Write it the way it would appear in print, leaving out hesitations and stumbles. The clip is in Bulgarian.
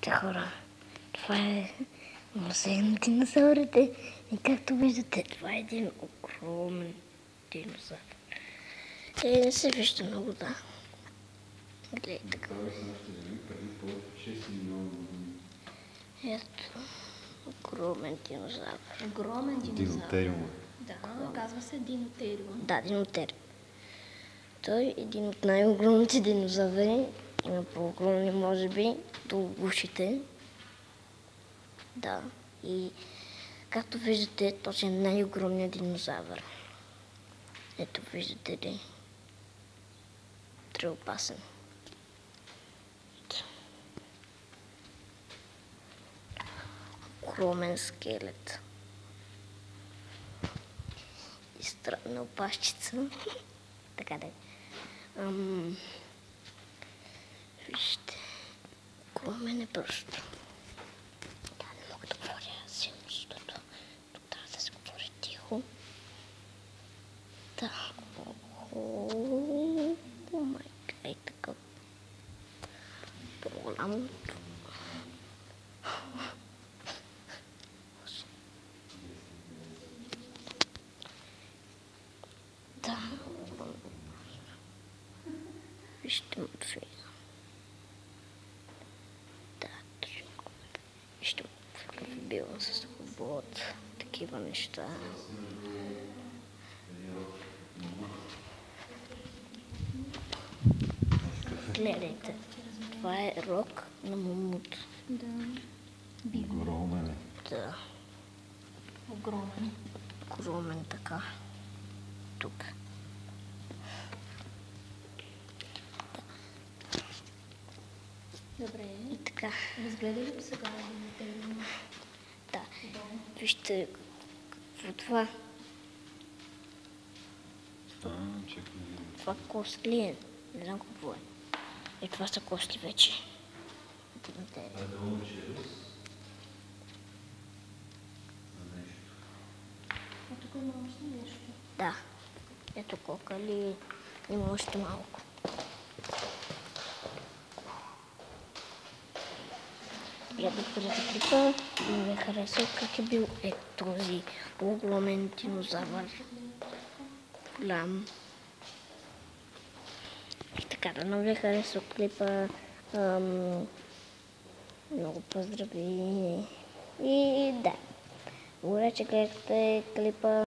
Здравейте, хора! Това е музей на динозаврите и както виждате, това е един огромен динозавър. Не се вижда много, да. Гледайте така. Ето, огромен динозавър. Огромен динозавър. Динотериум. Да, казва се динотериум. Да, динотериум. Той е един от най-огромните динозаври. Има по-огромни, може би, до ушите. Да, и както виждате, този е най-огромният динозавър. Ето, виждате ли? Треопасен. Огромен скелет. И странна опашчица. Така да е. Вижте. Огромен е просто. Да, не мога да говоря силно, защото тук трябва да се говори тихо. Да. О май гад, такъв по-голям. Да. Вижте мъртвия. Да, вижте била с хубот, такива неща. Гледайте, това е рог на мамут. Да. Огромен е. Да. Огромен. Огромен така. Тук. Добре. И така. Разгледали ли сега динотериума? Да. Вижте какво това. Чакай. Това кост ли е? Не знам какво е. И това са кости вече. А тук има още нещо. Да. Ето кокали. Има още малко. Гледайте клипа и ми харесал как е бил този огромен динозавър. Голям. И така, да ви харесал клипа. Много поздрави. И да. Благодаря, че гледахте клипа.